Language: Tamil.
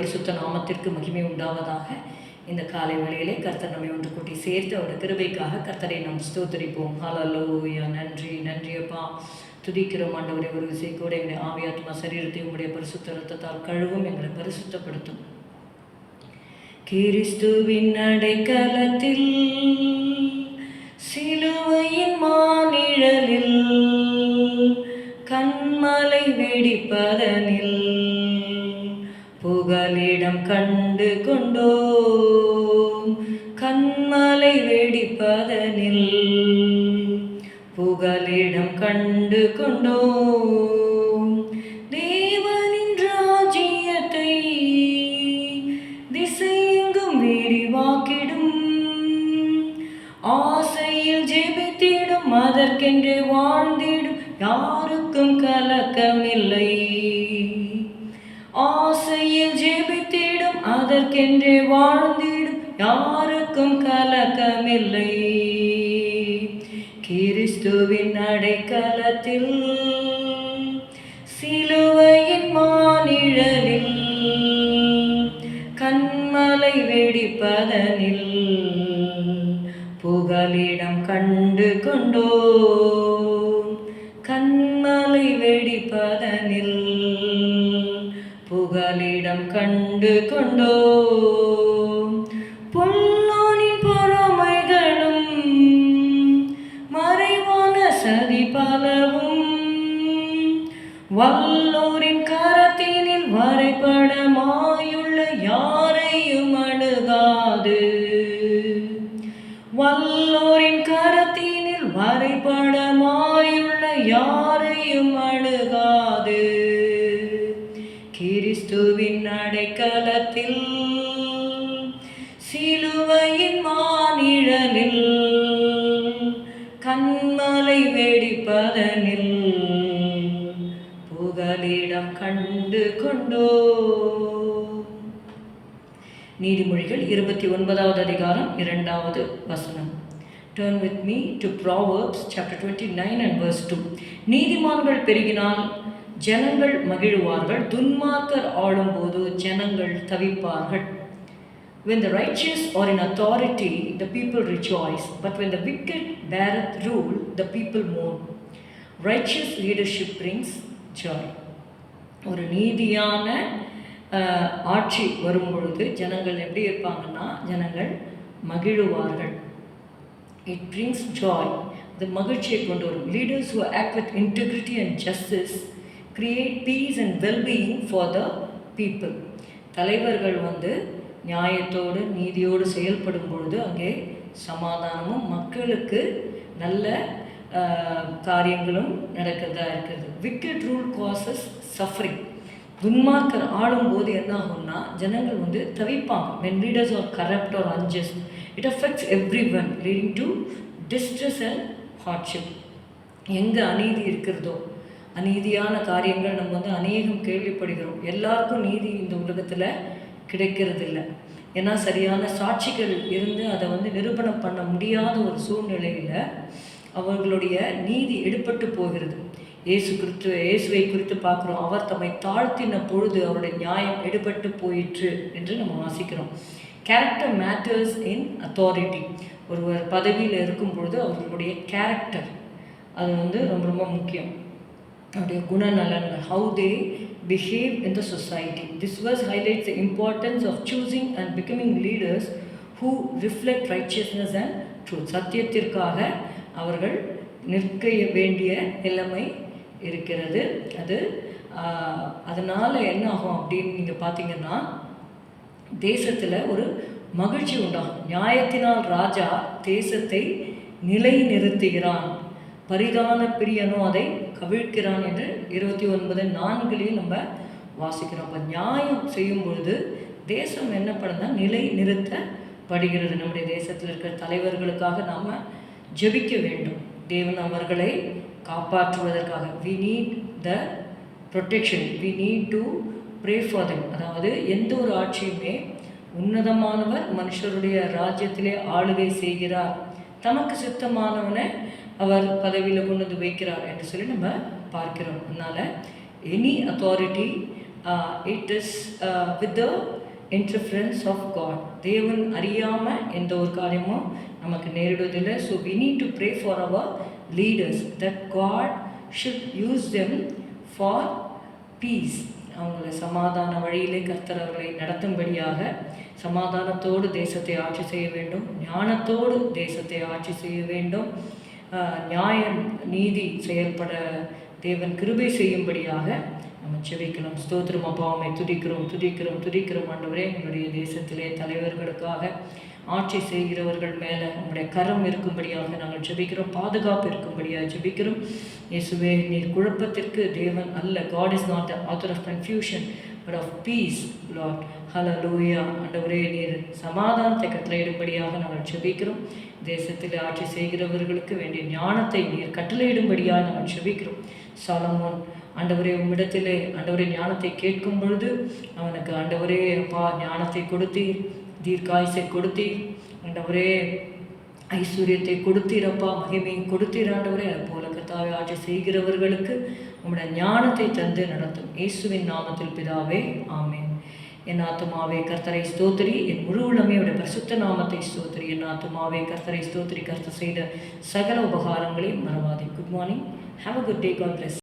பரிசுத்த நாமத்திற்கு மகிமை உண்டாவதாக. இந்த காலை வேளையிலே கர்த்தர் நம்மை ஒன்று கூட்டி சேர்த்து அவருடைய கிருபைக்காக கர்த்தரை நாம் ஸ்தோத்திரிப்போம். ஹல்லேலூயா. நன்றி நன்றி அப்பா. துதிக்கிறோம் ஆண்டவரே. ஒரு விசை கூட எங்களை ஆவியாத்மா சரீரத்தை உங்களுடைய பரிசுத்த இரத்தத்தால் கழுவும், எங்களை பரிசுத்தப்படுத்தும். கிறிஸ்துவின் அடைக்கலத்தில் சிலுவையின் மானிழலில் கண்மலை வெடிப்பதனில் புகலிடம் கண்டு கொண்டோம். கண்மலை வெடிப்பதனில் புகலிடம் கண்டு கொண்டோம். தேவனின் ராஜ்யத்தை திசையெங்கும் விரிவாக்கிடும். ஆசையில் ஜெபித்திடும், அதற்கென்று வாழ்ந்திடும், யாருக்கும் கலக்கமில்லை. ஆசையில் ஜெபித்திடும், அதற்கென்று வாழ்ந்திடும், யாருக்கும் கலக்கமில்லை. கிறிஸ்துவின் அடைக்கலத்தில் சிலுவையின் மானிழலில் கண்மலை வெடிப்பதனில் புகலிடம் கண்டு கொண்டோம். கண்மலை வெடிப்பதனில் புகலிடம் கண்டு கொண்டோம். பொல்லானின் பொறாமைகளும் மறைவான சதி பலவும் வல்லோரின் கரத்தினில் வரைபடமாயுள்ள யாரையும் அணுகாது. வல்லோரின் கரத்தினில் வரைபடமாயுள்ள யாரையும் அணுகாது. கிறிஸ்துவின் அடைக்கலத்தில் சிலுவையின் மானிழலில் கண்மலை வெடிப்பதனில் புகலிடம் கண்டு கொண்டோம். நீதிமொழிகள் 29வது அதிகாரம் 2வது வசனம். Turn with me to Proverbs chapter 29 and verse 2. நீதிமான்கள் பெருகினால் ஜனங்கள் மகிழுவார்கள், துன்மார்க்கர் ஆளும்போது ஜனங்கள் தவிப்பார்கள். When the righteous are in authority, the people rejoice, but when the wicked beareth rule, the people mourn. Righteous leadership brings joy. ஒரு நீதியான ஆட்சி வரும்பொழுது ஜனங்கள் எப்படி இருப்பாங்கன்னா, ஜனங்கள் மகிழுவார்கள். It brings joy. இது மகிழ்ச்சியை கொண்டு வரும். Leaders who act with integrity and justice create peace and well-being for the people. தலைவர்கள் நியாயத்தோடு நீதியோடு செயல்படும் பொழுது அங்கே சமாதானமும் மக்களுக்கு நல்ல காரியங்களும் நடக்கிறதா இருக்கிறது. wicked rule causes suffering. துன்மார்க்கர் ஆளும்போது என்ன ஆகும்னா, ஜனங்கள் தவிப்பாங்க. when leaders are corrupt or unjust, it affects everyone, leading to distress and hardship. எங்கே அநீதி இருக்கிறதோ, அநீதியான காரியங்கள் நம்ம அநேகம் கேள்விப்படுகிறோம். எல்லாருக்கும் நீதி இந்த உலகத்தில் கிடைக்கிறது இல்லை. ஏன்னா சரியான சாட்சிகள் இருந்து அதை நிரூபணம் பண்ண முடியாத ஒரு சூழ்நிலையில் அவர்களுடைய நீதி எடுபட்டு போகிறது. இயேசுவை குறித்து பார்க்குறோம். அவர் தம்மை தாழ்த்தின பொழுது அவருடைய நியாயம் எடுபட்டு போயிற்று என்று நம்ம வாசிக்கிறோம். கேரக்டர் மேட்டர்ஸ் இன் அத்தாரிட்டி. ஒருவர் பதவியில் இருக்கும் பொழுது அவர்களுடைய கேரக்டர் அது ரொம்ப ரொம்ப முக்கியம். அவருடைய குணநலன்கள், how they behave in the society. This verse highlights the importance of choosing and becoming leaders who reflect righteousness and truth. சத்தியத்திற்காக அவர்கள் நிற்க வேண்டிய நிலைமை இருக்கிறது. அதனால் என்ன ஆகும் அப்படின்னு நீங்கள் பார்த்தீங்கன்னா, தேசத்தில் ஒரு மகிழ்ச்சி உண்டாகும். நியாயத்தினால் ராஜா தேசத்தை நிலை நிறுத்துகிறான், பரிதான பிரியனோ அதை கவிழ்க்கிறான் என்று 29:4 நம்ம வாசிக்கிறோம். அப்போ நியாயம் செய்யும் பொழுது தேசம் என்ன பண்ணுதுன்னா நிலை நிறுத்தப்படுகிறது. நம்முடைய தேசத்தில் இருக்கிற தலைவர்களுக்காக நாம் ஜெபிக்க வேண்டும். தேவன் அவர்களை காப்பாற்றுவதற்காக we need the protection, we need to pray for them. அதாவது எந்த ஒரு ஆட்சியுமே உன்னதமானவர் மனுஷருடைய ராஜ்யத்திலே ஆளுகை செய்கிறார், தமக்கு சித்தமானவனை அவர் பதவியில் கொண்டு வைக்கிறார் என்று சொல்லி நம்ம பார்க்கிறோம். அதனால் any authority it is with the interference of God. தேவன் அறியாமல் எந்த ஒரு காரியமும் நமக்கு நேரிடுவதில்லை. So we need to pray for our leaders that God should use them for peace. அவங்கள சமாதான வழியிலே கர்த்தர் அவர்களை நடத்தும்படியாக, சமாதானத்தோடு தேசத்தை ஆட்சி செய்ய வேண்டும், ஞானத்தோடு தேசத்தை ஆட்சி செய்ய வேண்டும், நியாயம் நீதி செயல்பட தேவன் கிருபை செய்யும்படியாக நம்ம செபிக்கலாம். ஸ்தோத்திரம் அப்பா, உம்மை துதிக்கிறோம் ஆண்டவரே. எங்களுடைய தேசத்திலே தலைவர்களுக்காக, ஆட்சி செய்கிறவர்கள் மேலே உங்களுடைய கரம் இருக்கும்படியாக நாங்கள் ஜெபிக்கிறோம், பாதுகாப்பு இருக்கும்படியாக ஜெபிக்கிறோம். இயேசுவே, நீர் குழப்பத்திற்கு தேவன் அல்ல. God is not the author of confusion but of peace Lord. Hallelujah. ஆண்டவரே, நீர் சமாதானத்தை கட்டளையிடும்படியாக நாங்கள் ஜெபிக்கிறோம். தேசத்தில் ஆட்சி செய்கிறவர்களுக்கு வேண்டிய ஞானத்தை நீர் கட்டளையிடும்படியாக நாங்கள் ஜெபிக்கிறோம். சாலமோன் ஆண்டவரே, உம்மிடத்திலே ஆண்டவரே ஞானத்தை கேட்கும் பொழுது அவனுக்கு ஆண்டவரே அப்பா ஞானத்தை கொடுத்தீர், தீர்க்காயுசை கொடுத்தீர், ஆண்டவரே ஐஸ்வர்யத்தை கொடுத்தீரப்பா, மகிமையை கொடுத்தீர் ஆண்டவரே. அதுபோல கர்த்தாவே, ஆட்சி செய்கிறவர்களுக்கு உம்முடைய ஞானத்தை தந்து நடத்தும். இயேசுவின் நாமத்தில் பிதாவே, ஆமென். என் ஆத்துமாவே கர்த்தரை ஸ்தோத்திரி, என் முழு உள்ளமையோட பரிசுத்த நாமத்தை ஸ்தோத்திரி. என் ஆத்துமாவே கர்த்தரை ஸ்தோத்திரி, கர்த்தர் செய்த சகல உபகாரங்களையும் மறவாதே. Good morning. Have a good day. God plus.